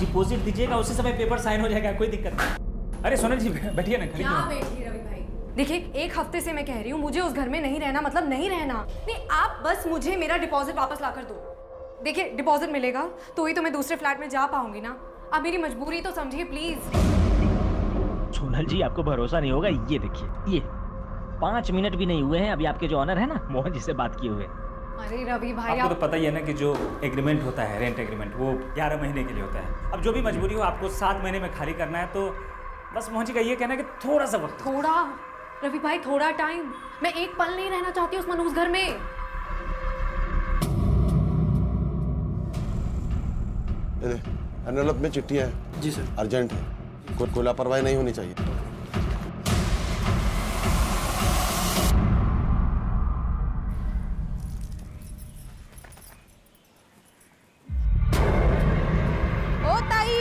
Deposit दीजिएगा, उसी समय पेपर साइन हो जाएगा, कोई दिक्कत नहीं। अरे सोनल जी बैठिए ना, खड़ी क्या क्यों? बैठिए रवि भाई? देखिए, एक हफ्ते से मैं कह रही हूँ मुझे उस घर में नहीं रहना, मतलब नहीं रहना। नहीं, आप बस मुझे मेरा डिपॉजिट वापस ला कर दो। देखिए, डिपॉजिट मिलेगा तो ही तो मैं दूसरे फ्लैट में जा पाऊंगी ना। आप मेरी मजबूरी तो समझिए प्लीज। सोनल जी आपको भरोसा नहीं होगा, ये देखिए, ये 5 मिनट भी नहीं हुए हैं अभी आपके जो ऑनर है ना मोहन जी से बात किए हुए। अरे रवि भाई, आपको तो पता ही है ना कि जो एग्रीमेंट होता है, रेंट एग्रीमेंट, वो 11 महीने के लिए होता है। अब जो भी मजबूरी हो, आपको 7 महीने में खाली करना है, तो बस मोहन जी का ये कहना है कि थोड़ा सा वक्त। थोड़ा रवि भाई, थोड़ा टाइम। मैं एक पल नहीं रहना चाहती उस मनहूस घर में। एनवेलप में चिट्ठियां हैं। जी सर। अर्जेंट है, कोई लापरवाही नहीं होनी चाहिए। ओ ताई,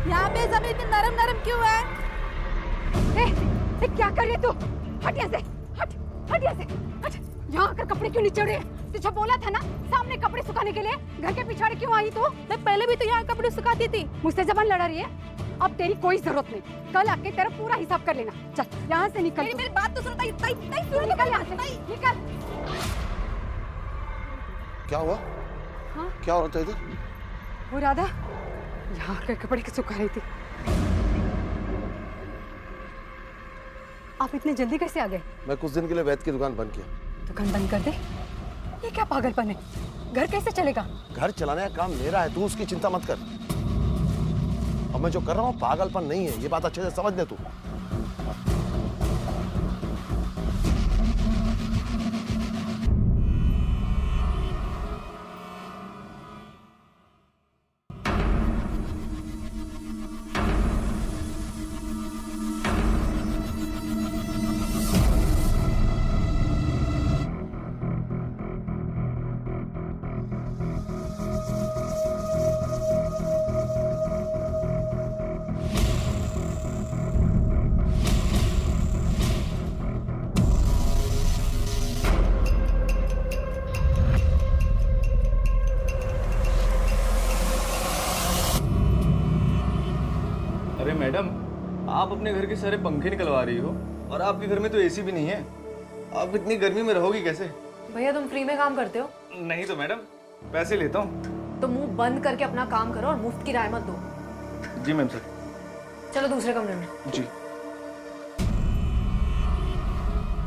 यहाँ पे जमीन इतनी नरम नरम क्यों है? क्या कर रही है तू? हट यहाँ से, हट हट यहाँ से, हट। यहाँ आकर कपड़े क्यों निचोड़ रही है? तुझे बोला था ना सामने कपड़े सुखाने के लिए, घर के पिछाड़े क्यों आई तू? मैं पहले भी तो यहाँ कपड़े सुखाती थी। मुझसे जबान लड़ा रही है? अब तेरी कोई जरूरत नहीं, कल आके तेरा पूरा हिसाब कर लेना। चल यहाँ से निकल। मेरी बात तो सुनो ताई, ताई सुनो, निकल यहाँ से, निकल। क्या हुआ? हाँ? क्या हो रहा था इधर? वो राधा यहाँ आकर कपड़े सुखा रही थी। आप इतने जल्दी कैसे आ गए? मैं कुछ दिन के लिए वैद की दुकान बंद किया। दुकान बंद कर दे? ये क्या पागलपन है? घर कैसे चलेगा? घर चलाने का काम मेरा है, तू उसकी चिंता मत कर। अब मैं जो कर रहा हूँ पागलपन नहीं है, ये बात अच्छे से समझ ले तू। अरे मैडम, आप अपने घर के सारे पंखे निकलवा रही हो और आपके घर में तो एसी भी नहीं है। आप इतनी गर्मी में रहोगी कैसे? भैया तुम फ्री में काम करते हो? नहीं तो मैडम, पैसे लेता हूँ। तो मुंह बंद करके अपना काम करो और मुफ्त की राय मत दो। जी मैम सर। चलो दूसरे कमरे में। जी।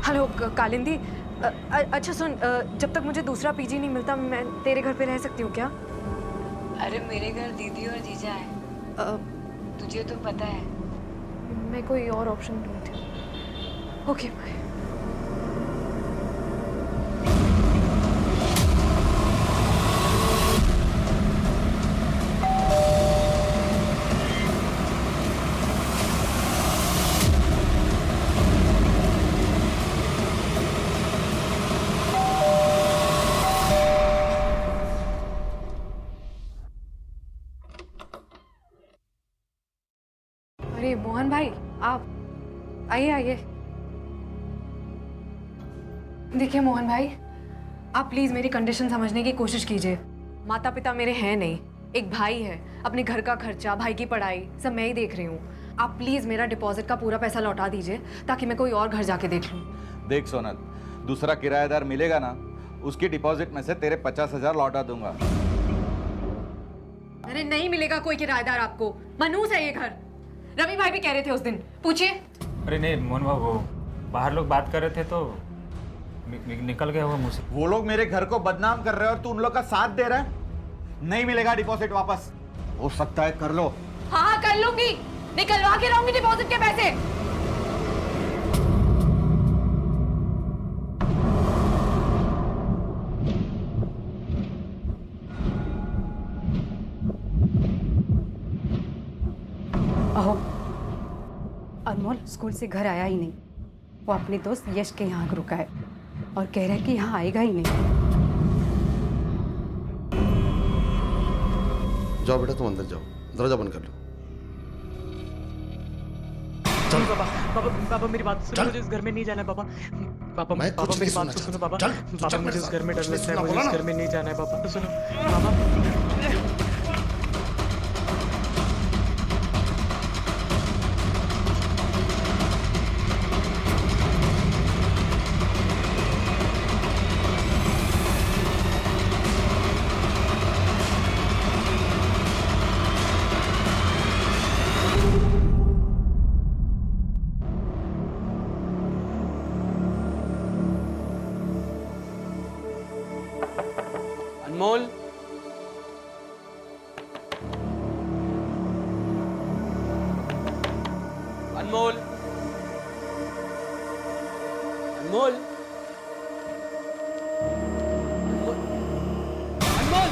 हेलो कालिंदी, अच्छा सुन, जब तक मुझे दूसरा पीजी नहीं मिलता मैं तेरे घर पे रह सकती हूँ क्या? अरे मेरे घर दीदी और जीजा है, तुझे तो पता है। मैं कोई और ऑप्शन ढूंढती हूँ। Okay bye. अरे मोहन भाई, आप आइए आइए। देखिए मोहन भाई, आप प्लीज मेरी कंडीशन समझने की कोशिश कीजिए। माता पिता मेरे हैं नहीं, एक भाई है, अपने घर का खर्चा, भाई की पढ़ाई सब मैं ही देख रही हूँ। आप प्लीज मेरा डिपॉजिट का पूरा पैसा लौटा दीजिए ताकि मैं कोई और घर जाके देख लूँ। देख सोनल, दूसरा किराएदार मिलेगा ना, उसकी डिपॉजिट में से तेरे 50,000 लौटा दूंगा। अरे नहीं मिलेगा कोई किराएदार आपको, मनहूस है ये घर। रवि भाई भी कह रहे थे उस दिन, पूछिए। अरे नहीं मोहन बाबू, बाहर लोग बात कर रहे थे तो निकल गया हुआ मुँह से। वो लोग मेरे घर को बदनाम कर रहे हो और तू उन लोग का साथ दे रहा है। नहीं मिलेगा डिपॉजिट वापस, हो सकता है कर लो। हाँ कर लूंगी, निकलवा के रहूंगी डिपॉजिट के पैसे। अहो, अनमोल स्कूल से घर आया ही नहीं। वो अपने दोस्त यश के यहाँ रुका है और कह रहा है कि यहाँ आएगा ही नहीं। जाओ बेटा, तुम अंदर जाओ, दरवाजा बंद कर लो। चल पापा, पापा पापा मेरी बात सुनो, मुझे इस घर में नहीं जाना है पापा। पापा पापा मेरी बात तो सुनो पापा। पापा मुझे इस घर में डर लगता है, मुझे इस घर में नहीं जाना है पापा। तो सुनो पापा। अनमोल, अनमोल, अनमोल,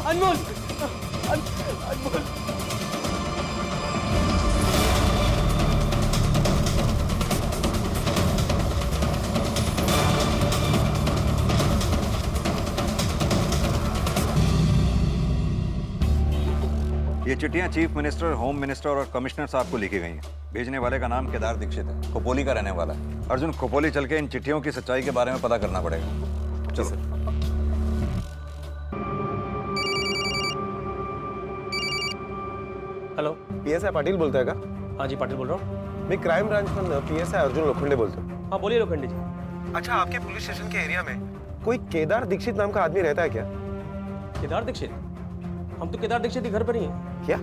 अनमोल, अनमोल। ये चिट्ठियां चीफ मिनिस्टर, होम मिनिस्टर और कमिश्नर साहब को लिखी गई हैं। भेजने वाले का नाम केदार दीक्षित है, खोपोली का रहने वाला है। अर्जुन, खोपोली चल के इन चिट्ठियों की सच्चाई के बारे में पता करना पड़ेगा। चलो। हेलो, पीएसआई पाटिल बोलता है का? हाँ जी, पाटिल बोल रहा हूँ। मैं क्राइम ब्रांच में पीएसआई अर्जुन लोखंडे बोलता हूँ। हाँ बोलिए लोखंडे जी। अच्छा, आपके पुलिस स्टेशन के एरिया में कोई केदार दीक्षित नाम का आदमी रहता है क्या? केदार दीक्षित? हम तो केदार दीक्षित ही घर पर ही हैं। क्या?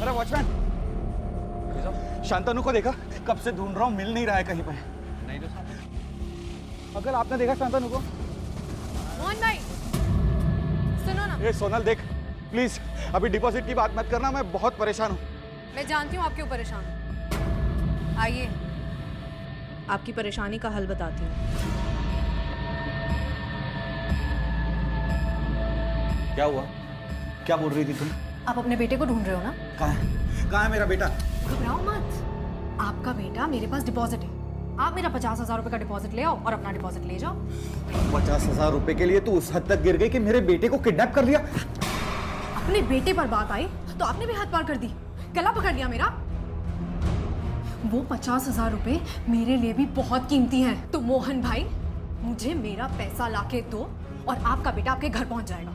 अरे वॉचमैन, शांतनु को देखा? कब से ढूंढ रहा हूँ, मिल नहीं रहा है कहीं पे। नहीं तो साहब। अगर आपने देखा शांतनु को? मोहन भाई सुनो ना। ए सोनल देख, प्लीज अभी डिपॉजिट की बात मत करना, मैं बहुत परेशान हूँ। मैं जानती हूँ आप क्यों परेशान हो। आइए आपकी परेशानी का हल बताती हूँ। क्या हुआ? क्या बोल रही थी तुम? आप अपने बेटे को ढूंढ रहे हो ना? कहाँ है मेरा बेटा? घबराओ मत, आपका बेटा मेरे पास डिपॉजिट है। आप मेरा 50,000 रुपए का डिपॉजिट ले आओ और अपना डिपॉजिट ले जाओ। 50,000 रुपए के लिए तू उस हद तक गिर गई कि मेरे बेटे को किडनैप कर लिया? अपने बेटे पर बात आई तो आपने भी हाथ पार कर दी, गला पकड़ लिया मेरा। वो 50,000 रुपए मेरे लिए भी बहुत कीमती हैं। तो मोहन भाई, मुझे मेरा पैसा लाके दो और आपका बेटा आपके घर पहुंच जाएगा।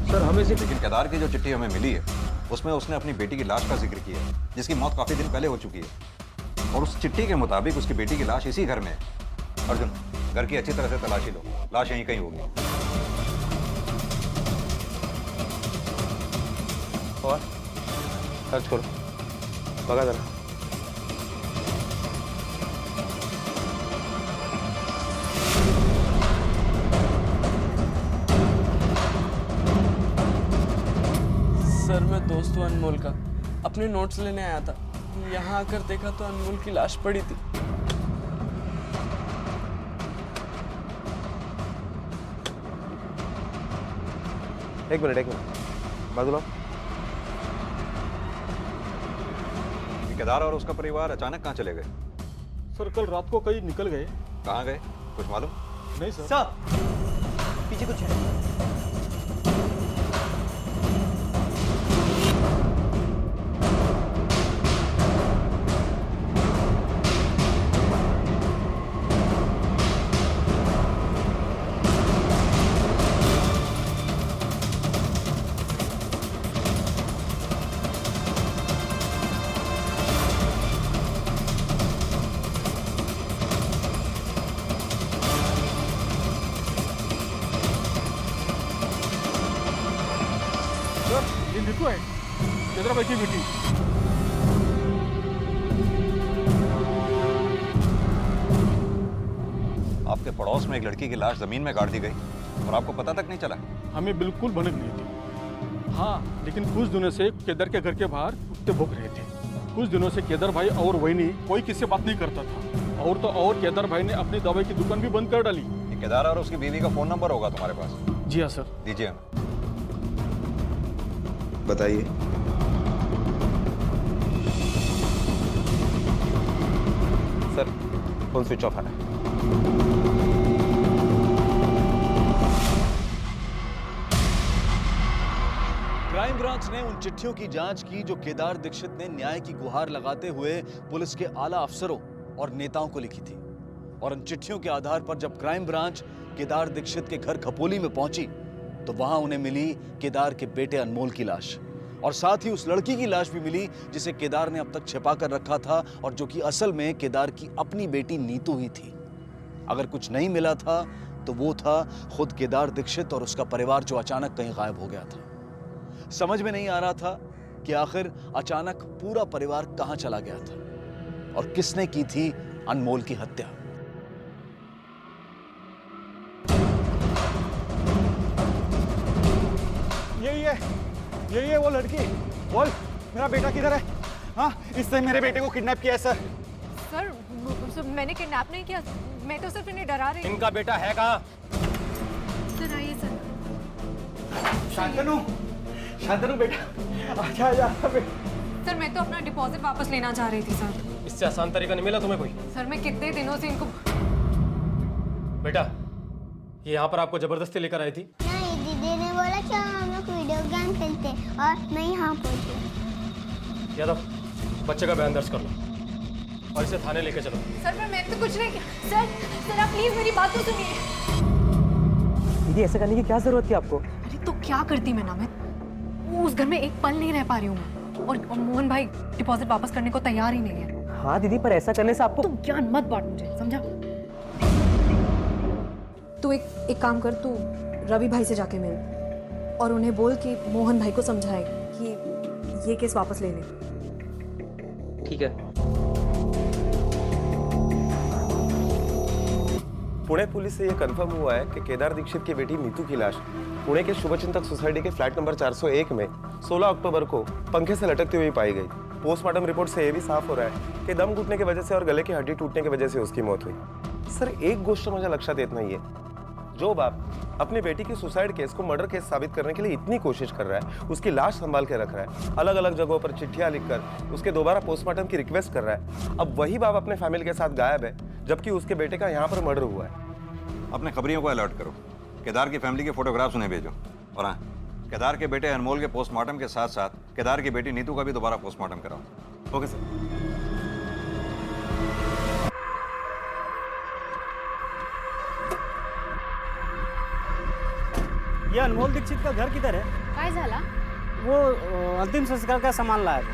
सर, हमें से लेकिन केदार की जो चिट्ठी हमें मिली है उसमें उसने अपनी बेटी की लाश का जिक्र किया है, जिसकी मौत काफी दिन पहले हो चुकी है। और उस चिट्ठी के मुताबिक उसकी बेटी की लाश इसी घर में है। अर्जुन, घर की अच्छी तरह से तलाशी लो, लाश यहीं कहीं होगी। और सर्च करो, बगा जरा। सर, मैं दोस्त हूँ अनमोल का, अपने नोट्स लेने आया था। यहाँ आकर देखा तो अनमोल की लाश पड़ी थी। एक मिनट बाजू केदार और उसका परिवार अचानक कहाँ चले गए? सर, कल रात को कहीं निकल गए। कहाँ गए, कुछ मालूम? नहीं सर। पीछे कुछ है। ये निकू है, केदार भाई की बेटी। आपके पड़ोस में एक लड़की की लाश जमीन में गाड़ दी गई और आपको पता तक नहीं चला? हमें बिल्कुल भनक नहीं थी। हाँ, लेकिन कुछ दिनों से केदार के घर के बाहर कुत्ते भौंक रहे थे। कुछ दिनों से केदार भाई और वहीनी कोई किससे बात नहीं करता था। और तो और केदार भाई ने अपनी दवाई की दुकान भी बंद कर डाली। ये केदार और उसकी बीवी का फोन नंबर होगा तुम्हारे पास? जी हाँ सर। दीजिए हमें। बताइए। सर, फोन स्विच ऑफ है। क्राइम ब्रांच ने उन चिट्ठियों की जांच की जो केदार दीक्षित ने न्याय की गुहार लगाते हुए पुलिस के आला अफसरों और नेताओं को लिखी थी। और उन चिट्ठियों के आधार पर जब क्राइम ब्रांच केदार दीक्षित के घर खपोली में पहुंची तो वहां उन्हें मिली केदार के बेटे अनमोल की लाश, और साथ ही उस लड़की की लाश भी मिली जिसे केदार ने अब तक छिपा कर रखा था और जो कि असल में केदार की अपनी बेटी नीतू ही थी। अगर कुछ नहीं मिला था तो वो था खुद केदार दीक्षित और उसका परिवार जो अचानक कहीं गायब हो गया था। समझ में नहीं आ रहा था कि आखिर अचानक पूरा परिवार कहां चला गया था और किसने की थी अनमोल की हत्या। यही है वो लड़की। बोल, मेरा बेटा किधर है? हाँ, इससे मेरे बेटे को किडनैप किया है सर। सर मैंने किडनैप नहीं किया, मैं तो सिर्फ इन्हें डरा रही हूँ। इनका बेटा है कहाँ? सर आइए सर। शांतनु बेटा, आजा आजा बेटा। सर मैं तो अपना डिपॉजिट वापस लेना चाह रही थी सर। इससे आसान तरीका नहीं मिला तुम्हें कोई? सर मैं कितने दिनों से इनको। बेटा, ये यहाँ पर आपको जबरदस्ती लेकर आई थी? नहीं, दीदी ने बोला कि हम लोग वीडियो गेम खेलते और मैं यहाँ पहुँची। यादव, बच्चे का बयान दर्ज कर लो और इसे थाने लेके चलो। सर पर मैंने तो कुछ नहीं किया। सर आप प्लीज मेरी बात तो सुनिए। दीदी, ऐसे करने की क्या जरूरत थी आपको? अरे तो क्या करती मैं नामित, उस घर में एक पल नहीं रह पा रही हूँ मैं, और मोहन भाई डिपॉजिट वापस करने को तैयार ही नहीं है। हाँ दीदी, पर ऐसा करने से आपको। तुम ज्ञान मत बांट मुझे, समझा? तू एक काम कर, तू रवि भाई से जाके मिल और उन्हें बोल कि मोहन भाई को समझाए कि ये केस वापस ले ले। ठीक है। पुणे पुलिस से यह कंफर्म हुआ है कि केदार दीक्षित की बेटी नीतू की लाश पुणे के शुभचिंतक सोसाइटी के फ्लैट नंबर 401 में 16 अक्टूबर को पंखे से लटकती हुई पाई गई। पोस्टमार्टम रिपोर्ट से यह भी साफ हो रहा है कि दम घुटने की वजह से और गले की हड्डी टूटने की वजह से उसकी मौत हुई। सर एक गोष्ट मुझे लक्षात येत नाहीये, जो बाप अपनी बेटी की सुसाइड केस को मर्डर केस साबित करने के लिए इतनी कोशिश कर रहा है, उसकी लाश संभाल के रख रहा है, अलग अलग जगहों पर चिट्ठियां लिखकर उसके दोबारा पोस्टमार्टम की रिक्वेस्ट कर रहा है, अब वही बाप अपने फैमिली के साथ गायब है जबकि उसके बेटे का यहाँ पर मर्डर हुआ है। अपने खबरियों को अलर्ट करो, केदार की फैमिली के फोटोग्राफ्स उन्हें भेजो, और हाँ, केदार के बेटे अनमोल के पोस्टमार्टम के साथ साथ केदार की बेटी नीतू का भी दोबारा पोस्टमार्टम कराओ। Okay sir. ये अनमोल दीक्षित का घर किधर है? काय झाला? वो अंतिम संस्कार का सामान लाया था।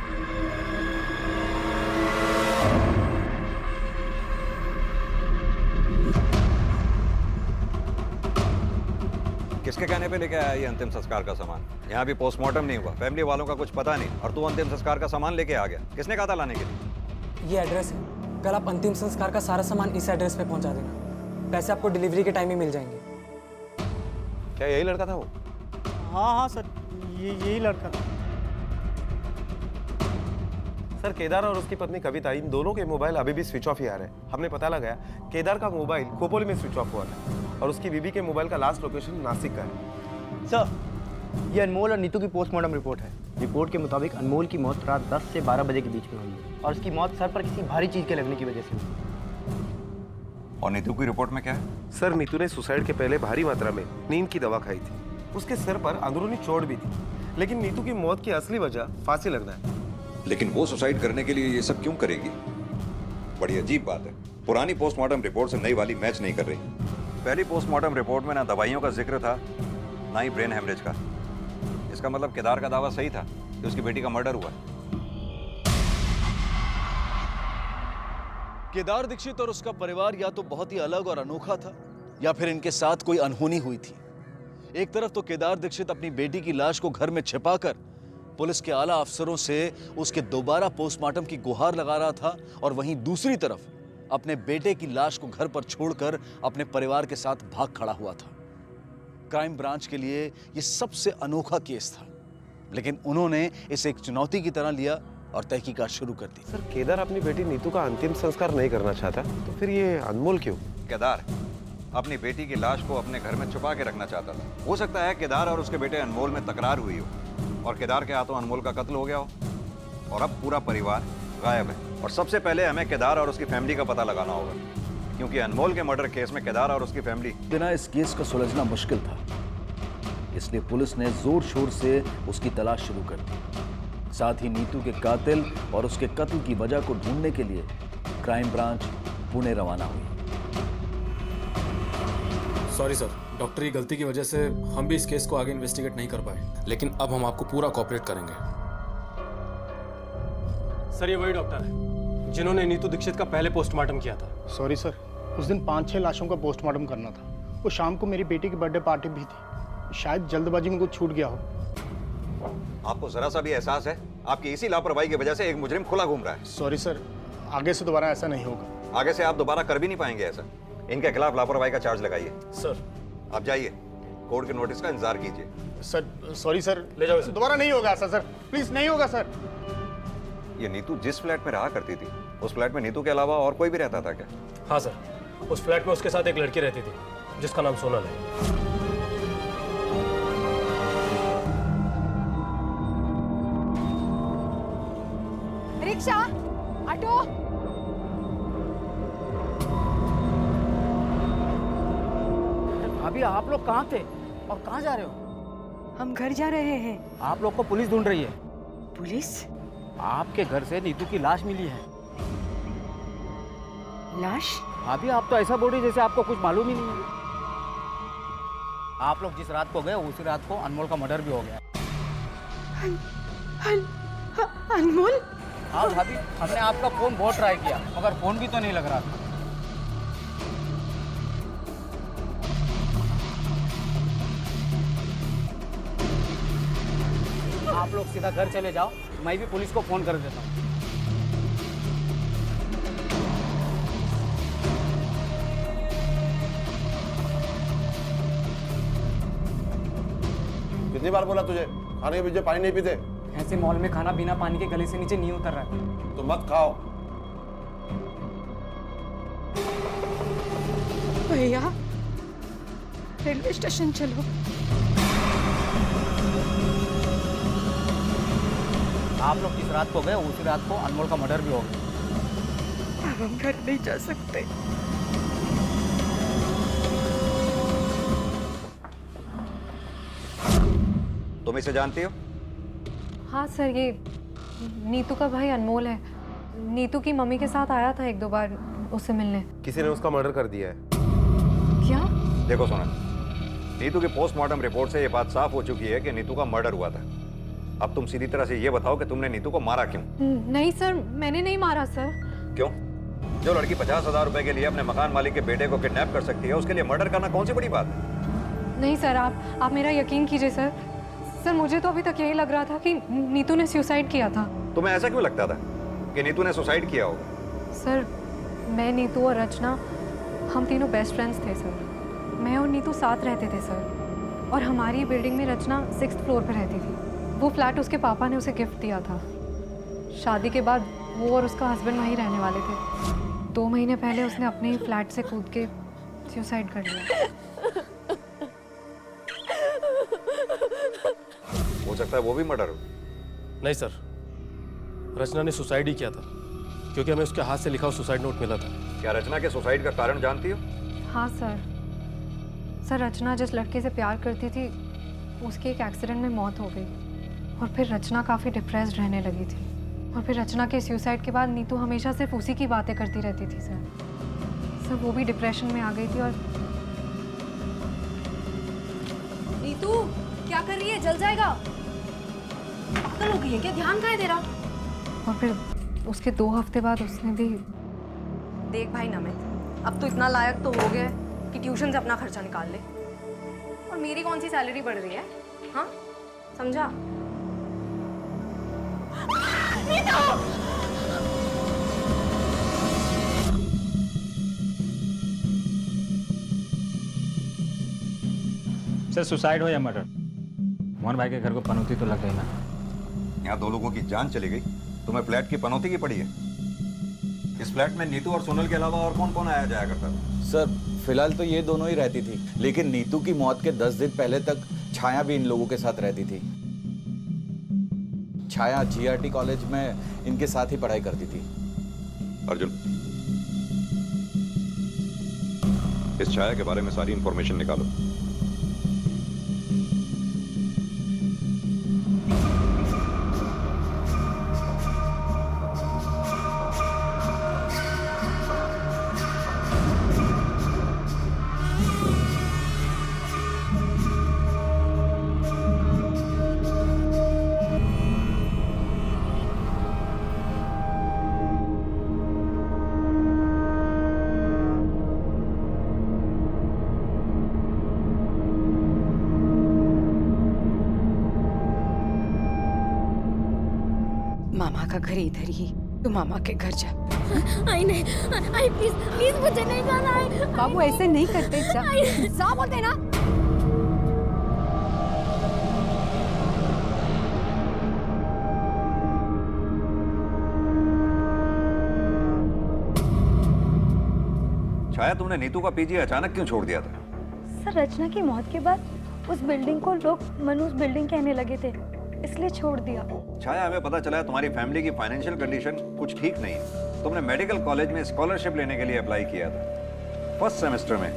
किसके कहने पे लेके आया ये अंतिम संस्कार का सामान? यहाँ भी पोस्टमार्टम नहीं हुआ, फैमिली वालों का कुछ पता नहीं, और तू अंतिम संस्कार का सामान लेके आ गया। किसने कहा था लाने के लिए? ये एड्रेस है, कल आप अंतिम संस्कार का सारा सामान इस एड्रेस पे पहुंचा देना। पैसे आपको डिलीवरी के टाइम ही मिल जाएंगे। क्या यही लड़का था वो? हाँ सर, यही लड़का था। सर केदार और उसकी पत्नी कविता, इन दोनों के मोबाइल अभी भी स्विच ऑफ ही आ रहे हैं। हमने पता लगाया केदार का मोबाइल खोपोली में स्विच ऑफ हुआ था और उसकी बीबी के मोबाइल का लास्ट लोकेशन नासिक का है। सर, ये अनमोल और नीतू की पोस्टमार्टम रिपोर्ट है। रिपोर्ट के मुताबिक अनमोल की मौत रात 10 से 12 बजे के बीच में हुई है और उसकी मौत सर पर किसी भारी चीज के लगने की वजह से हुई। और नीतू की रिपोर्ट में क्या है? सर नीतू ने सुसाइड के पहले भारी मात्रा में नींद की दवा खाई थी, उसके सिर पर अंदरूनी चोट भी थी, लेकिन नीतू की मौत की असली वजह फांसी लगना है। लेकिन वो सुसाइड करने के लिए ये सब क्यों करेगी? बड़ी अजीब बात है। पुरानी पोस्टमार्टम रिपोर्ट से नई वाली मैच नहीं कर रही। पहली पोस्टमार्टम रिपोर्ट में ना दवाइयों का जिक्र था, ना ही ब्रेन हेमरेज का। इसका मतलब केदार का दावा सही था कि उसकी बेटी का मर्डर हुआ। केदार दीक्षित और उसका परिवार या तो बहुत ही अलग और अनोखा था या फिर इनके साथ कोई अनहोनी हुई थी। एक तरफ तो केदार दीक्षित अपनी बेटी की लाश को घर में छिपाकर पुलिस के आला अफसरों से उसके दोबारा पोस्टमार्टम की गुहार लगा रहा था, और वहीं दूसरी तरफ अपने बेटे की लाश को घर पर छोड़कर अपने परिवार के साथ भाग खड़ा हुआ था। क्राइम ब्रांच के लिए यह सबसे अनोखा केस था, लेकिन उन्होंने इसे एक चुनौती की तरह लिया और तहकीकात शुरू कर दी। सर केदार अपनी बेटी नीतू का अंतिम संस्कार नहीं करना चाहता, तो फिर ये अनमोल क्यों? केदार अपनी बेटी की लाश को अपने घर में छुपा के रखना चाहता था। हो सकता है केदार और उसके बेटे अनमोल में तकरार हुई हो और केदार के हाथों अनमोल का कत्ल हो गया हो, और अब पूरा परिवार गायब है। और सबसे पहले हमें केदार और उसकी फैमिली का पता लगाना होगा, क्योंकि अनमोल के मर्डर केस में केदार और उसकी फैमिली बिना इस केस का सुलझना मुश्किल था, इसलिए पुलिस ने जोर शोर से उसकी तलाश शुरू कर दी। साथ ही नीतू के कातिल और उसके कत्ल की वजह को ढूंढने के लिए क्राइम ब्रांच पुणे रवाना हुई। सॉरी सर, डॉक्टर की गलती की वजह से हम भी इस केस को आगे इन्वेस्टिगेट नहीं कर पाए, लेकिन अब हम आपको पूरा कोऑपरेट करेंगे। सर ये वही डॉक्टर है जिन्होंने नीतू दीक्षित का पहले पोस्टमार्टम किया था। सॉरी सर, उस दिन 5-6 लाशों का पोस्टमार्टम करना था। वो शाम को मेरी बेटी की बर्थडे पार्टी भी थी, शायद जल्दबाजी में कुछ छूट गया हो। आपको जरा सा भी एहसास है? आपकी इसी लापरवाही की वजह से एक मुजरिम खुला घूम रहा है। सॉरी सर, आगे से दोबारा ऐसा नहीं होगा। आगे से आप दोबारा कर भी नहीं पाएंगे ऐसा। इनके खिलाफ लापरवाही का चार्ज लगाइए। सर आप जाइए, कोर्ट के नोटिस का इंतजार कीजिए। सर सॉरी सर, ले जाओ इसे। दोबारा नहीं होगा ऐसा सर, प्लीज नहीं होगा सर। ये नीतू जिस फ्लैट में रहा करती थी, उस फ्लैट में नीतू के अलावा और कोई भी रहता था क्या? हाँ सर, उस फ्लैट में उसके साथ एक लड़की रहती थी जिसका नाम सोनल है। Rickshaw, auto. भाभी आप लोग कहाँ थे और कहाँ जा रहे हो? हम घर जा रहे हैं। आप लोग को पुलिस ढूंढ रही है। पुलिस? आपके घर से नीतू की लाश मिली है। लाश? भाभी आप तो ऐसा बोल रही जैसे आपको कुछ मालूम ही नहीं है। आप लोग जिस रात को गए उसी रात को अनमोल का मर्डर भी हो गया। अनमोल? हाँ भाभी, हमने आपका फोन बहुत ट्राई किया मगर फोन भी तो नहीं लग रहा था। आप लोग सीधा घर चले जाओ, मैं भी पुलिस को फोन कर देता हूँ। कितनी बार बोला तुझे खाने के पीछे पानी नहीं पीते? ऐसे मॉल में खाना बिना पानी के गले से नीचे नहीं उतर रहा है। तो मत खाओ। भैया रेलवे स्टेशन चलो। आप लोग जिस रात को गए उसी रात को अनमोल का मर्डर भी हो गया। अब हम घर नहीं जा सकते। तुम इसे जानती हो? हाँ सर, ये नीतू का भाई अनमोल है। नीतू की मम्मी के साथ आया था एक दो बार उससे मिलने। किसी ने उसका मर्डर कर दिया है। क्या? देखो सोनल, नीतू की पोस्टमार्टम रिपोर्ट से ये बात साफ हो चुकी है कि नीतू का मर्डर हुआ था। अब तुम सीधी तरह से ये बताओ कि तुमने नीतू को मारा क्यों? नहीं सर, मैंने नहीं मारा सर। क्यों? जो लड़की 50,000 रुपए के लिए अपने मकान मालिक के बेटे को किडनैप कर सकती है, उसके लिए मर्डर करना कौन सी बड़ी बात है? नहीं सर, आप मेरा यकीन कीजिए सर। सर मुझे तो अभी तक यही लग रहा था कि नीतू ने सुसाइड किया था। तुम्हें ऐसा क्यों लगता था कि नीतू ने सुसाइड किया होगा? सर मैं, नीतू और रचना हम तीनों बेस्ट फ्रेंड्स थे सर। मैं और नीतू साथ रहते थे सर, और हमारी बिल्डिंग में रचना 6th फ्लोर पर रहती थी। वो फ्लैट उसके पापा ने उसे गिफ्ट दिया था। शादी के बाद वो और उसका हस्बैंड वहीं रहने वाले थे। 2 महीने पहले उसने अपने ही फ्लैट से कूद के सुसाइड कर लिया। हो सकता है वो भी मर्डर हो। नहीं सर, रचना ने सुसाइड ही किया था, क्योंकि हमें उसके हाथ से लिखा हुआ सुसाइड नोट मिला था। क्या रचना के सुसाइड का कारण जानती हो? हाँ सर। सर रचना जिस लड़के से प्यार करती थी उसकी एक एक्सीडेंट में मौत हो गई, और फिर रचना काफ़ी डिप्रेस्ड रहने लगी थी। और फिर रचना के सुसाइड के बाद नीतू हमेशा सिर्फ उसी की बातें करती रहती थी सर। वो भी डिप्रेशन में आ गई थी। और नीतू क्या कर रही है? जल जाएगा। पागल हो गई है क्या? ध्यान कहाँ है तेरा? और फिर उसके 2 हफ्ते बाद उसने भी। देख भाई नमित, अब तो इतना लायक तो हो गया है कि ट्यूशन से अपना खर्चा निकाल ले। और मेरी कौन सी सैलरी बढ़ रही है? हाँ समझा? सर सुसाइड हो या मर्डर, मोहन भाई के घर को पनौती तो लग गई ना। यहाँ 2 लोगों की जान चली गई, तुम्हें फ्लैट की पनौती की पड़ी है। इस फ्लैट में नीतू और सोनल के अलावा और कौन कौन आया जाया करता था? सर फिलहाल तो ये दोनों ही रहती थी, लेकिन नीतू की मौत के 10 दिन पहले तक छाया भी इन लोगों के साथ रहती थी। छाया जीआरटी कॉलेज में इनके साथ ही पढ़ाई करती थी। अर्जुन, इस छाया के बारे में सारी इंफॉर्मेशन निकालो। मामा का घर इधर ही, तू मामा के घर जा। आई नहीं, आई प्लीज प्लीज मुझे नहीं जाना है। बाबू ऐसे नहीं करते, जा बोलते ना। छाया, तुमने नीतू का पीजी अचानक क्यों छोड़ दिया था? सर, रचना की मौत के बाद उस बिल्डिंग को लोग मनूस बिल्डिंग कहने लगे थे, इसलिए छोड़ दिया। छाया, हमें पता चला है तुम्हारी फैमिली की फाइनेंशियल कंडीशन कुछ ठीक नहीं है। तुमने मेडिकल कॉलेज में स्कॉलरशिप लेने के लिए अप्लाई किया था। फर्स्ट सेमेस्टर में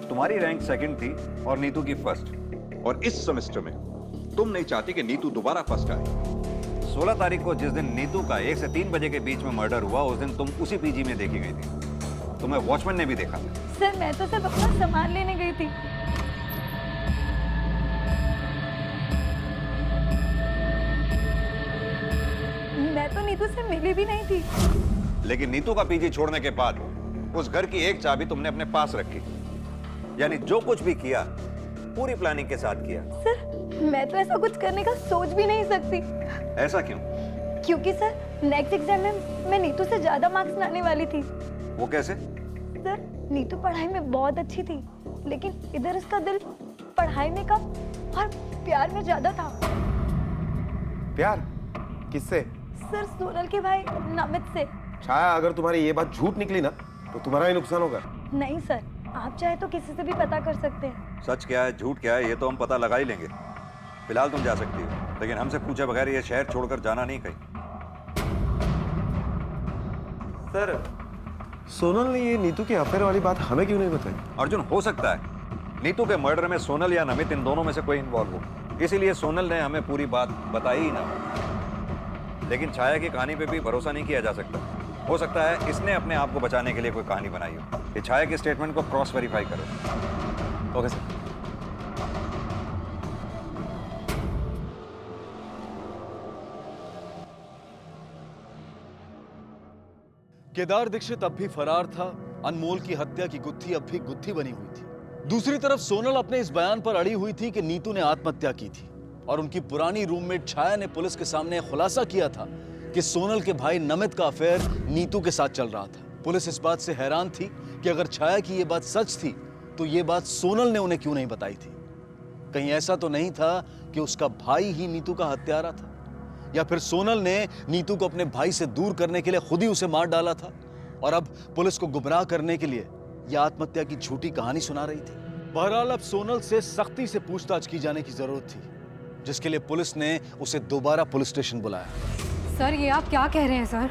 तुम्हारी रैंक सेकंड थी और नीतू की फर्स्ट। और इस सेमेस्टर में तुम नहीं चाहती कि नीतू दोबारा फर्स्ट आए। 16 तारीख को जिस दिन नीतू का 1 से 3 बजे के बीच में मर्डर हुआ, उस दिन तुम उसी पीजी में देखी गई थी। तुम्हें वॉचमैन ने भी देखा। सर, मैं तो सिर्फ अपना सामान लेने गई थी। मैं तो नीतू से मिली भी नहीं थी। लेकिन नीतू का पीजी छोड़ने के बाद उस घर की एक चाबी तुमने अपने पास रखी। यानी जो कुछ भी किया पूरी प्लानिंग के साथ किया। सर, मैं तो ऐसा कुछ करने का सोच भी नहीं सकती। ऐसा क्यों? क्योंकि सर, नेक्स्ट एग्जाम में मैं नीतू से ज्यादा मार्क्स लाने वाली थी। वो कैसे? सर, नीतू पढ़ाई में बहुत अच्छी थी, लेकिन इधर उसका दिल पढ़ाई में कम और प्यार में ज्यादा था। प्यार किससे? सर, सोनल के भाई नमित से। छाया, अगर तुम्हारी ये बात झूठ निकली ना तो तुम्हारा ही नुकसान होगा। नहीं सर, आप चाहे तो किसी से भी पता कर सकते हैं। सच क्या है झूठ क्या है ये तो हम पता लगा ही लेंगे। फिलहाल तुम जा सकती हो, लेकिन हमसे पूछे बगैर ये शहर छोड़कर जाना नहीं कहीं। सर, सोनल ने ये नीतू के अफेयर वाली बात हमें क्यों नहीं बताई? अर्जुन, हो सकता है नीतू के मर्डर में सोनल या नमित, इन दोनों में से कोई इन्वॉल्व हो, इसीलिए सोनल ने हमें पूरी बात बताई ही ना। लेकिन छाया की कहानी पे भी भरोसा नहीं किया जा सकता। हो सकता है इसने अपने आप को बचाने के लिए कोई कहानी बनाई हो। ये छाया के स्टेटमेंट को क्रॉस वेरीफाई करो। Okay sir. केदार दीक्षित अब भी फरार था। अनमोल की हत्या की गुत्थी अब भी गुत्थी बनी हुई थी। दूसरी तरफ सोनल अपने इस बयान पर अड़ी हुई थी कि नीतू ने आत्महत्या की थी, और उनकी पुरानी रूममेट छाया ने पुलिस के सामने खुलासा किया था कि सोनल के भाई नमित का अफेयर नीतू के साथ चल रहा था। पुलिस इस बात से हैरान थी कि अगर छाया की यह बात सच थी तो यह बात सोनल ने उन्हें क्यों नहीं बताई थी। कहीं ऐसा तो नहीं था कि उसका भाई ही नीतू का हत्यारा था, या फिर सोनल ने नीतू को अपने भाई से दूर करने के लिए खुद ही उसे मार डाला था और अब पुलिस को गुमराह करने के लिए यह आत्महत्या की झूठी कहानी सुना रही थी। बहरहाल अब सोनल से सख्ती से पूछताछ की जाने की जरूरत थी, जिसके लिए पुलिस ने उसे दोबारा पुलिस स्टेशन बुलाया। सर, ये आप क्या कह रहे हैं सर?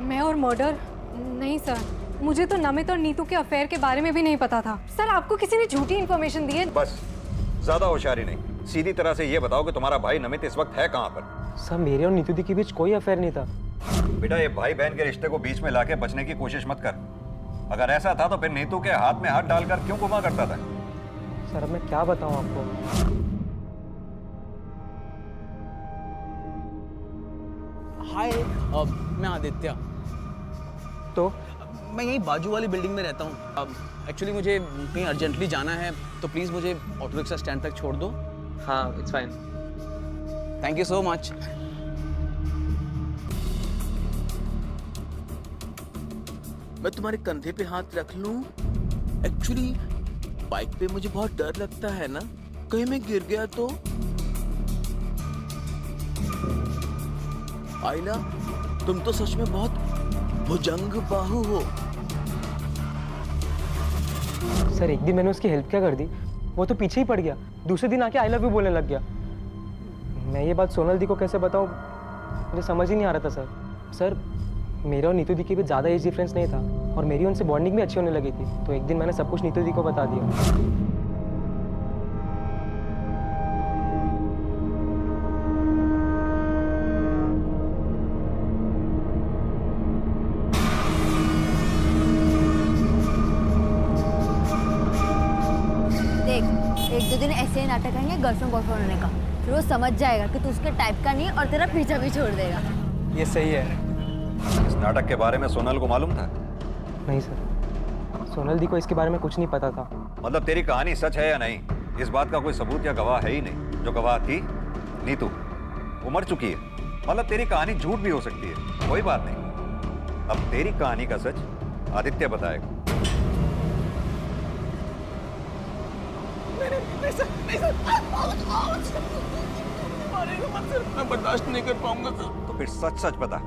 मैं और मर्डर? नहीं सर, मुझे तो नमित और नीतू के अफेयर के बारे में भी नहीं पता था। सर, आपको किसी ने झूठी इन्फॉर्मेशन दी है। बस, ज्यादा होशियारी नहीं, सीधी तरह से ये बताओ कि तुम्हारा भाई नमित इस वक्त है कहाँ पर? सर, मेरे और नीतू दी के बीच कोई अफेयर नहीं था। बेटा, ये भाई बहन के रिश्ते को बीच में लाके बचने की कोशिश मत कर। अगर ऐसा था तो फिर नीतू के हाथ में हाथ डालकर क्यों घुमा करता था? सर, अब मैं क्या बताऊं आपको? हाय, मैं आदित्य। तो मैं यही बाजू वाली बिल्डिंग में रहता हूँ। एक्चुअली मुझे कहीं अर्जेंटली जाना है, तो प्लीज़ मुझे ऑटो रिक्शा स्टैंड तक छोड़ दो। हाँ, it's fine. Thank you so much. मैं तुम्हारे कंधे पे हाथ रख लूं? एक्चुअली बाइक पे मुझे बहुत डर लगता है ना, कहीं मैं गिर गया तो। आइला, तुम तो सच में बहुत भुजंग बाहु हो। सर, एक दिन मैंने उसकी हेल्प क्या कर दी, वो तो पीछे ही पड़ गया। दूसरे दिन आके आई लव यू बोलने लग गया। मैं ये बात सोनल दी को कैसे बताऊं, मुझे समझ ही नहीं आ रहा था। सर, मेरे और नीतू दी के बीच ज़्यादा एज डिफरेंस नहीं था और मेरी उनसे बॉन्डिंग भी अच्छी होने लगी थी। तो एक दिन मैंने सब कुछ नीतू दी को बता दिया। देख, एक दो दिन ऐसे ही नाटक करेंगे गर्लफ्रेंड बॉयफ्रेंड होने का, फिर वो समझ जाएगा कि तू उसके टाइप का नहीं और तेरा पीछा भी छोड़ देगा। ये सही है। इस नाटक के बारे में सोनल को मालूम था? नहीं सर, सोनल दी को इसके बारे में कुछ नहीं पता था। मतलब तेरी कहानी सच है या नहीं, इस बात का कोई सबूत या गवाह है ही नहीं। जो गवाह थी नीतू, वो मर चुकी है। मतलब तेरी कहानी झूठ भी हो सकती है, कोई बात नहीं। अब तेरी कहानी का सच आदित्य बताएगा। नहीं सर, नहीं सर, मारेगा मत सर, मैं बर्दाश्त नहीं कर पाऊंगा सर। तो फिर सच सच बता,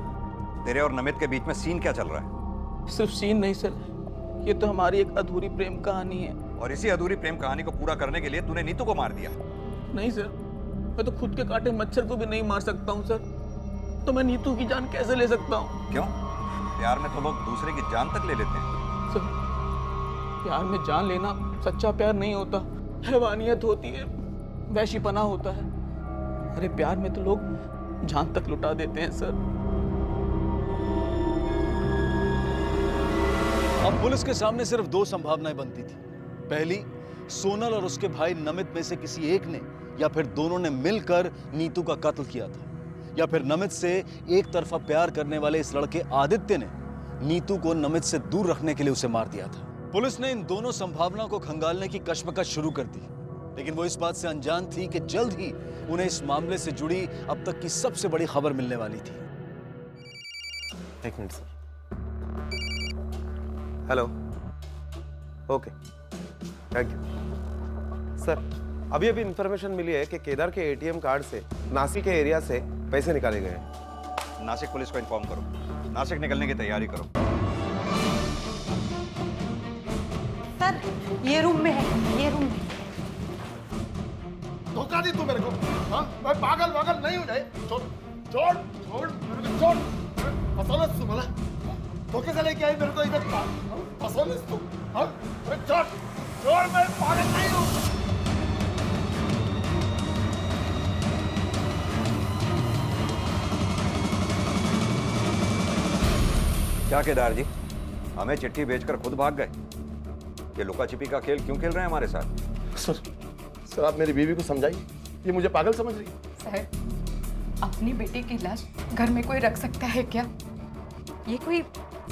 तेरे और नमित के बीच में सीन क्या चल रहा है? सिर्फ सीन नहीं सर, ये तो हमारी एक अधूरी प्रेम कहानी है। और इसी अधूरी प्रेम कहानी को पूरा करने के लिए तूने नीतू को मार दिया? नहीं सर, मैं तो खुद के काटे मच्छर को भी नहीं मार सकता हूँ सर, तो मैं नीतू की जान कैसे ले सकता हूँ? क्यों? प्यार में तो लोग दूसरे की जान तक ले लेते हैं। सर, प्यार में जान लेना सच्चा प्यार नहीं होता, हैवानियत होती है, वैशीपना होता है। अरे प्यार में तो लोग जान तक लुटा देते हैं सर। अब पुलिस के सामने सिर्फ दो संभावनाएं बनती थी। पहली, सोनल और उसके भाई नमित में से किसी एक ने या फिर दोनों ने मिलकर नीतू का कत्ल किया था, या फिर नमित से एक तरफा प्यार करने वाले इस लड़के आदित्य ने नीतू को नमित से दूर रखने के लिए उसे मार दिया था। पुलिस ने इन दोनों संभावनाओं को खंगालने की कश्मकश शुरू कर दी, लेकिन वो इस बात से अनजान थी कि जल्द ही उन्हें इस मामले से जुड़ी अब तक की सबसे बड़ी खबर मिलने वाली थी। एक minute sir. Hello, okay, thank you sir. अभी इंफॉर्मेशन मिली है कि केदार के एटीएम कार्ड से नासिक के एरिया से पैसे निकाले गए हैं। नासिक पुलिस को इन्फॉर्म करो, नासिक निकलने की तैयारी करो। सर, ये रूम में है, ये रूम में। धोखा दी तू मेरे को? हाँ, मैं पागल वागल नहीं हूँ। छोड़ छोड़ छोड़ मेरे को, छोड़। फसौलस तू मला, धोखे से लेके आई मेरे को इधर। फसौलस तू? हाँ, छोड़ छोड़, मैं पागल नहीं हूँ। क्या केदार जी, हमें चिट्ठी भेजकर खुद भाग गए? ये लुका छिपी का खेल क्यों खेल रहे हैं हमारे साथ? सर आप मेरी बीवी को समझाइए, ये मुझे पागल समझ रही है। सर, अपनी बेटी की लाश घर में कोई रख सकता है क्या? ये कोई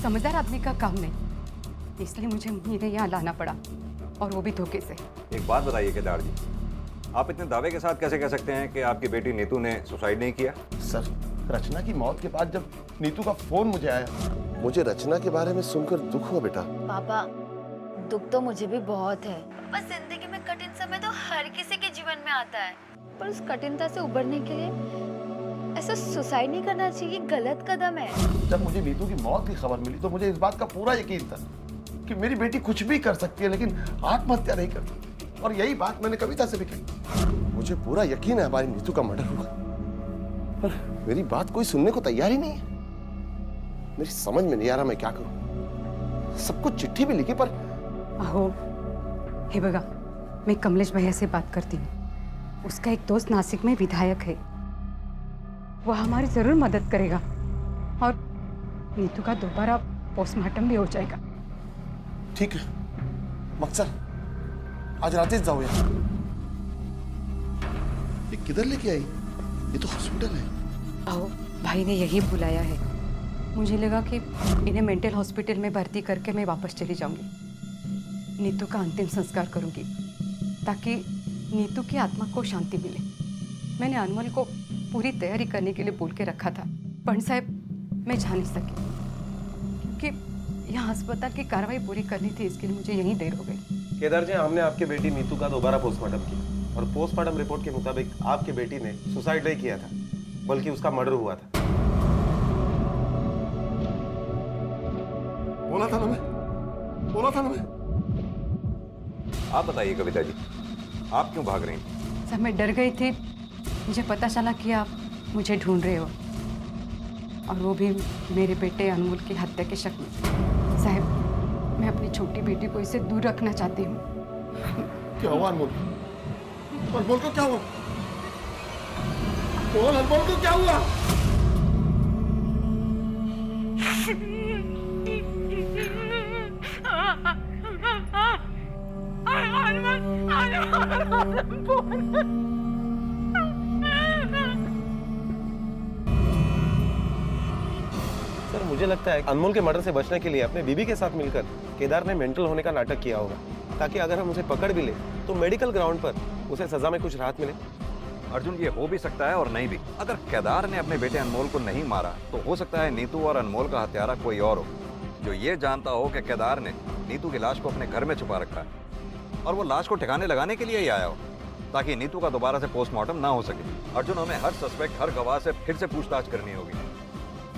समझदार आदमी का काम नहीं, इसलिए मुझे उन्हें यहाँ लाना पड़ा, और वो भी धोखे से। एक बात बताइए केदार जी, आप इतने दावे के साथ कैसे कह सकते हैं कि आपकी बेटी नीतू ने सुसाइड नहीं किया? सर, रचना की मौत के बाद जब नीतू का फोन मुझे आया, मुझे रचना के बारे में सुनकर दुख हुआ बेटा। पापा, दुख तो मुझे भी बहुत है, बस जिंदगी में कठिन समय तो हर किसी के जीवन में आता है, पर उस कठिनता से उबरने के लिए ऐसा सुसाइड नहीं करना चाहिए, गलत कदम है। जब मुझे नीतू की मौत की खबर मिली तो मुझे इस बात का पूरा यकीन था कि मेरी बेटी कुछ भी कर सकती है, लेकिन आत्महत्या नहीं कर सकती। और यही बात मैंने कविता से भी कही। मुझे पूरा यकीन है हमारी नीतू का मर्डर हुआ, पर मेरी बात कोई सुनने को तैयार ही नहीं है। मेरी समझ में नहीं आ रहा मैं क्या करूं। सबको चिट्ठी भी लिखी, पर अहो, हे बगा, मैं कमलेश भैया से बात करती हूँ। उसका एक दोस्त नासिक में विधायक है, वो हमारी जरूर मदद करेगा, और नीतू का दोबारा पोस्टमार्टम भी हो जाएगा। ठीक है मकसद, आज रात जाओ यार। ये किधर लेके आई? ये तो हॉस्पिटल है। आओ, भाई ने यही बुलाया है। मुझे लगा कि इन्हें मेंटल हॉस्पिटल में भर्ती करके मैं वापस चली जाऊंगी। नीतू का अंतिम संस्कार करूंगी, ताकि नीतू की आत्मा को शांति मिले। मैंने अनमोल को पूरी तैयारी करने के लिए बोल के रखा था, पण साहब मैं जा नहीं सकी, क्योंकि यहाँ अस्पताल की कार्रवाई पूरी करनी थी, इसके लिए मुझे यहीं देर हो गई। केदार जी, हमने आपकी बेटी नीतू का दोबारा पोस्टमार्टम किया, और पोस्टमार्टम रिपोर्ट के मुताबिक आपकी बेटी ने सुसाइड नहीं किया था, बल्कि उसका मर्डर हुआ था। बोला था ना मैं। आप बताइए कविता जी, आप क्यों भाग रही हैं? सब मैं डर गई थी, मुझे पता चला कि आप मुझे ढूंढ रहे हो, और वो भी मेरे बेटे अनमोल की हत्या के शक में। साहब, मैं अपनी छोटी बेटी को इससे दूर रखना चाहती हूँ। क्या हुआ अनमोल? अनमोल को क्या हुआ? बोल, अनमोल को क्या हुआ? सर, मुझे लगता है अनमोल के मर्डर से बचने के लिए अपने बीबी के साथ मिलकर केदार ने मेंटल होने का नाटक किया होगा, ताकि अगर हम उसे पकड़ भी ले तो मेडिकल ग्राउंड पर उसे सजा में कुछ राहत मिले। अर्जुन, ये हो भी सकता है और नहीं भी। अगर केदार ने अपने बेटे अनमोल को नहीं मारा तो हो सकता है नीतू और अनमोल का हत्यारा कोई और हो, जो ये जानता हो कि केदार ने नीतू की लाश को अपने घर में छुपा रखा है और वो लाश को ठिकाने लगाने के लिए ही आया हो, ताकि नीतू का दोबारा से पोस्टमार्टम ना हो सके। अर्जुन, हमें हर सस्पेक्ट, हर गवाह से फिर से पूछताछ करनी होगी।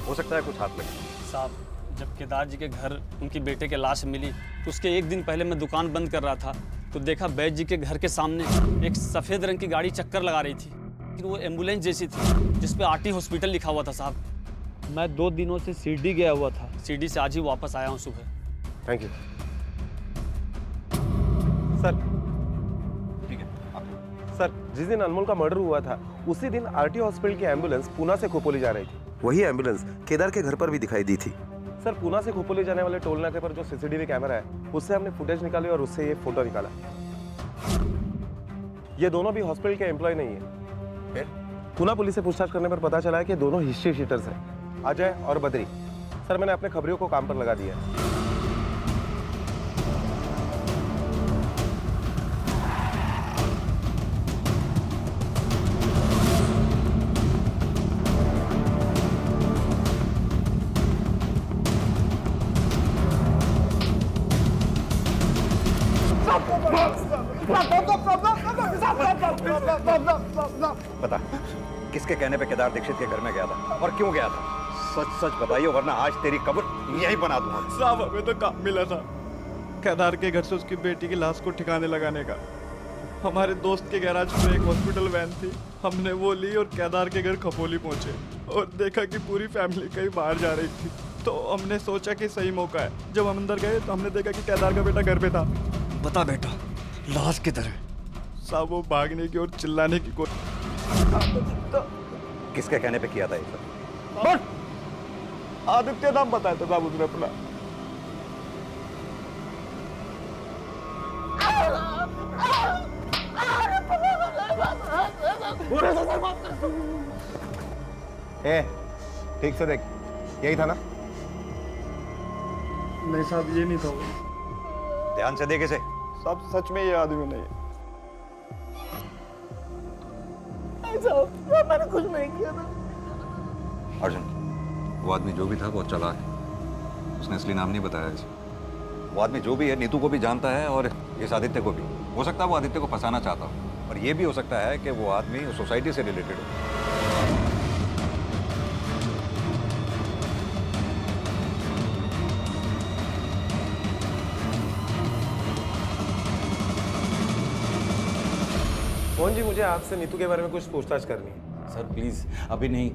हो सकता है कुछ हाथ लगे। साहब, जब केदार जी के घर उनकी बेटे की लाश मिली तो उसके एक दिन पहले मैं दुकान बंद कर रहा था तो देखा बैद जी के घर के सामने एक सफ़ेद रंग की गाड़ी चक्कर लगा रही थी, लेकिन वो एम्बुलेंस जैसी थी जिस पे आरटी हॉस्पिटल लिखा हुआ था। साहब, मैं 2 दिनों से शिरडी गया हुआ था, शिरडी से आज ही वापस आया हूँ सुबह। Thank you sir. ठीक है सर, जिस दिन अनमोल का मर्डर हुआ था उसी दिन आरटी हॉस्पिटल की एम्बुलेंस पूना से खोपोली जा रही थी। वही एम्बुलेंस केदार के घर पर भी दिखाई दी थी। सर, पूना से खोपोली जाने वाले टोल नाके पर जो सीसीटीवी कैमरा है उससे हमने फुटेज निकाली और उससे ये फोटो निकाला। ये दोनों भी हॉस्पिटल के एम्प्लॉय नहीं है। फिर पूना पुलिस से पूछताछ करने पर पता चला है कि दोनों हिस्ट्री शीटर्स हैं, अजय और बद्री। सर, मैंने अपने खबरियों को काम पर लगा दिया है। बता, किसके कहने पे केदार दीक्षित के घर में गया था और क्यों गया था? सच सच बताइए, वरना आज तेरी कब्र यहीं बना दूंगा। साहब, हमें तो काम मिला था केदार के घर से उसकी बेटी की लाश को ठिकाने लगाने का। हमारे दोस्त के गैराज में एक हॉस्पिटल वैन थी, हमने वो ली और केदार के घर खपोली पहुंचे और देखा कि पूरी फैमिली कहीं बाहर जा रही थी, तो हमने सोचा कि सही मौका है। जब हम अंदर गए तो हमने देखा कि केदार का बेटा घर पे था। बता बेटा, लाश किधर है? साहब, वो भागने की और चिल्लाने की किसके कहने पे किया था ये सब? आदित्य नाम बताया था साहब उसने अपना। ठीक से देख, यही था ना? नहीं साहब, ये नहीं था वो। ध्यान से देखे से। साहब, सच में ये आदमी नहीं है। मैंने कुछ नहीं किया था। अर्जुन, वो आदमी जो भी था वो चालाक है, उसने असली नाम नहीं बताया इसे। वो आदमी जो भी है नीतू को भी जानता है और इस आदित्य को भी। हो सकता है वो आदित्य को फंसाना चाहता हो, और ये भी हो सकता है कि वो आदमी उस सोसाइटी से रिलेटेड हो। मोहन जी, मुझे आपसे नीतू के बारे में कुछ पूछताछ करनी है। सर प्लीज, अभी नहीं,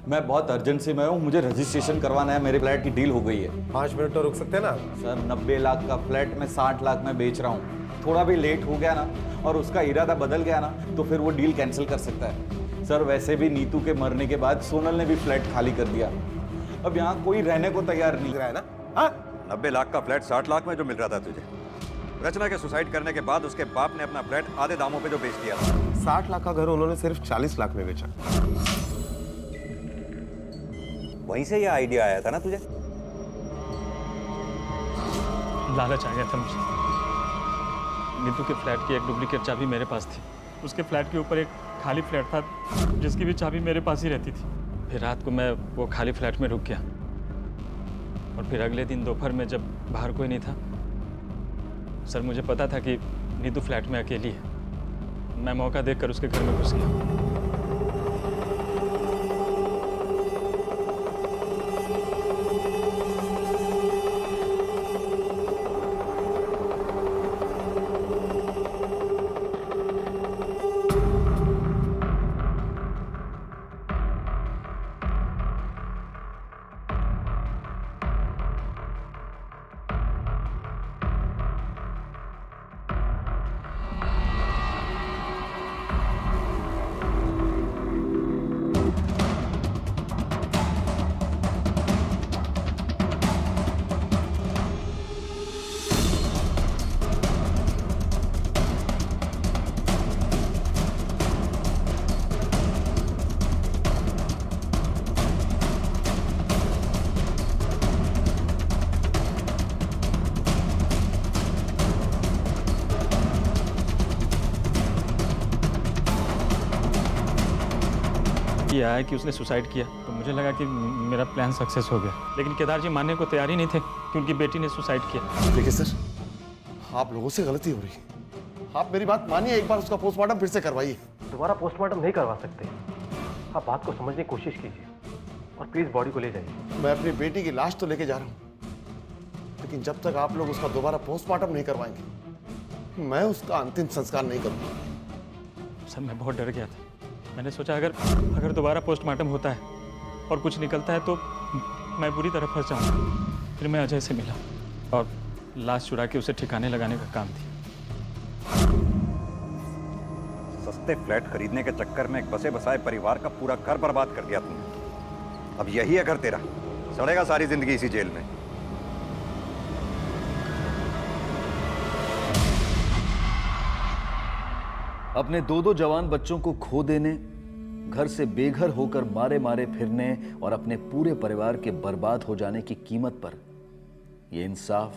मैं बहुत अर्जेंट से मैं हूँ, मुझे रजिस्ट्रेशन करवाना है, मेरे फ्लैट की डील हो गई है। 5 मिनट तो रुक सकते हैं ना? सर, 90 लाख का फ्लैट में 60 लाख में बेच रहा हूँ। थोड़ा भी लेट हो गया ना और उसका इरादा बदल गया ना तो फिर वो डील कैंसिल कर सकता है। सर, वैसे भी नीतू के मरने के बाद सोनल ने भी फ्लैट खाली कर दिया, अब यहाँ कोई रहने को तैयार नहीं रहा है ना। हाँ, 90 लाख का फ्लैट 60 लाख में जो मिल रहा था तुझे, रचना के सुसाइड करने के बाद उसके बाप ने अपना फ्लैट आधे दामों पे जो बेच दिया था। 60 लाख का घर उन्होंने सिर्फ 40 लाख में बेचा। वहीं से ये आइडिया आया था ना तुझे? लालच आ गया था मुझे। नीतू के फ्लैट की एक डुप्लीकेट चाबी मेरे पास थी, उसके फ्लैट के ऊपर एक खाली फ्लैट था जिसकी भी चाबी मेरे पास ही रहती थी। फिर रात को मैं वो खाली फ्लैट में रुक गया और फिर अगले दिन दोपहर में जब बाहर कोई नहीं था, सर मुझे पता था कि नीतू फ्लैट में अकेली है, मैं मौका देखकर उसके घर में घुस गया। ये आया कि उसने सुसाइड किया तो मुझे लगा कि मेरा प्लान सक्सेस हो गया, लेकिन केदार जी मानने को तैयार ही नहीं थे कि उनकी बेटी ने सुसाइड किया। देखिए सर, आप लोगों से गलती हो रही है। आप मेरी बात मानिए, एक बार उसका पोस्टमार्टम फिर से करवाइए। दोबारा पोस्टमार्टम नहीं करवा सकते, आप बात को समझने की कोशिश कीजिए और प्लीज बॉडी को ले जाइए। मैं अपनी बेटी की लाश तो लेके जा रहा हूँ, लेकिन जब तक आप लोग उसका दोबारा पोस्टमार्टम नहीं करवाएंगे मैं उसका अंतिम संस्कार नहीं करूँगा। सर मैं बहुत डर गया था। मैंने सोचा अगर दोबारा पोस्टमार्टम होता है और कुछ निकलता है तो मैं बुरी तरह फंस जाऊँगा। फिर मैं अजय से मिला और लाश चुरा के उसे ठिकाने लगाने का काम दिया। सस्ते फ्लैट खरीदने के चक्कर में एक बसे बसाए परिवार का पूरा घर बर्बाद कर दिया तुमने। अब यही अगर तेरा सड़ेगा सारी जिंदगी इसी जेल में। अपने दो जवान बच्चों को खो देने, घर से बेघर होकर मारे मारे फिरने और अपने पूरे परिवार के बर्बाद हो जाने की कीमत पर यह इंसाफ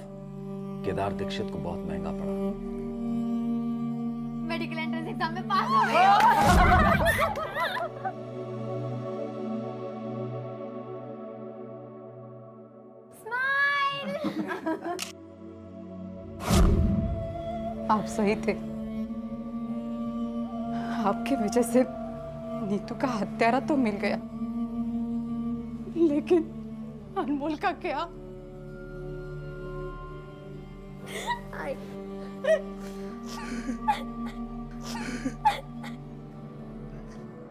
केदार दीक्षित को बहुत महंगा पड़ा। मेडिकल एंट्रेंस एग्जाम में पास हो गई आप सही थे। आपकी वजह से नीतू का हत्यारा तो मिल गया, लेकिन अनमोल का क्या?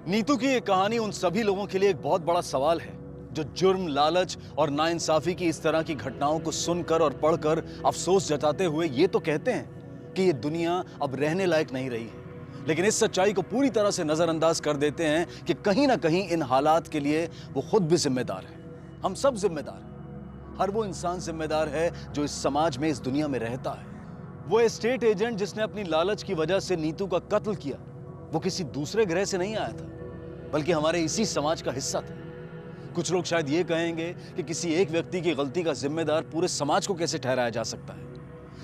नीतू की ये कहानी उन सभी लोगों के लिए एक बहुत बड़ा सवाल है जो जुर्म, लालच और नाइंसाफी की इस तरह की घटनाओं को सुनकर और पढ़कर अफसोस जताते हुए ये तो कहते हैं कि ये दुनिया अब रहने लायक नहीं रही है, लेकिन इस सच्चाई को पूरी तरह से नजरअंदाज कर देते हैं कि कहीं ना कहीं इन हालात के लिए वो खुद भी जिम्मेदार है। हम सब जिम्मेदार हैं। हर वो इंसान जिम्मेदार है जो इस समाज में, इस दुनिया में रहता है। वो एस्टेट एजेंट जिसने अपनी लालच की वजह से नीतू का कत्ल किया, वो किसी दूसरे ग्रह से नहीं आया था, बल्कि हमारे इसी समाज का हिस्सा था। कुछ लोग शायद ये कहेंगे कि किसी एक व्यक्ति की गलती का जिम्मेदार पूरे समाज को कैसे ठहराया जा सकता है,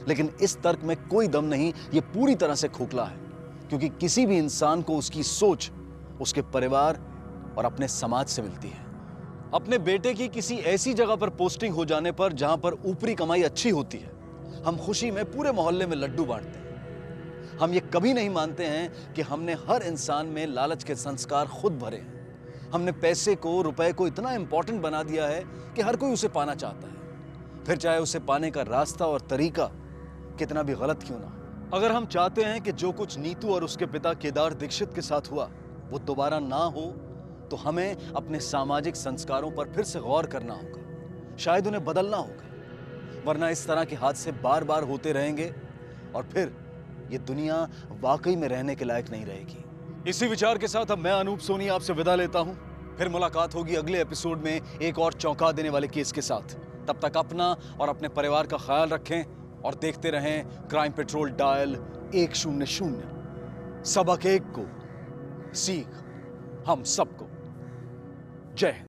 लेकिन इस तर्क में कोई दम नहीं। ये पूरी तरह से खोखला है, क्योंकि किसी भी इंसान को उसकी सोच, उसके परिवार और अपने समाज से मिलती है। अपने बेटे की किसी ऐसी जगह पर पोस्टिंग हो जाने पर जहां पर ऊपरी कमाई अच्छी होती है, हम खुशी में पूरे मोहल्ले में लड्डू बांटते हैं। हम ये कभी नहीं मानते हैं कि हमने हर इंसान में लालच के संस्कार खुद भरे हैं। हमने पैसे को, रुपए को इतना इंपॉर्टेंट बना दिया है कि हर कोई उसे पाना चाहता है, फिर चाहे उसे पाने का रास्ता और तरीका कितना भी गलत क्यों ना। अगर हम चाहते हैं कि जो कुछ नीतू और उसके पिता केदार दीक्षित के साथ हुआ वो दोबारा ना हो, तो हमें अपने सामाजिक संस्कारों पर फिर से गौर करना होगा, शायद उन्हें बदलना होगा, वरना इस तरह के हादसे बार बार होते रहेंगे और फिर ये दुनिया वाकई में रहने के लायक नहीं रहेगी। इसी विचार के साथ अब मैं अनूप सोनी आपसे विदा लेता हूं। फिर मुलाकात होगी अगले एपिसोड में एक और चौंका देने वाले केस के साथ। तब तक अपना और अपने परिवार का ख्याल रखें और देखते रहें क्राइम पेट्रोल डायल 100। सबक एक को, सीख हम सबको। जय हिंद।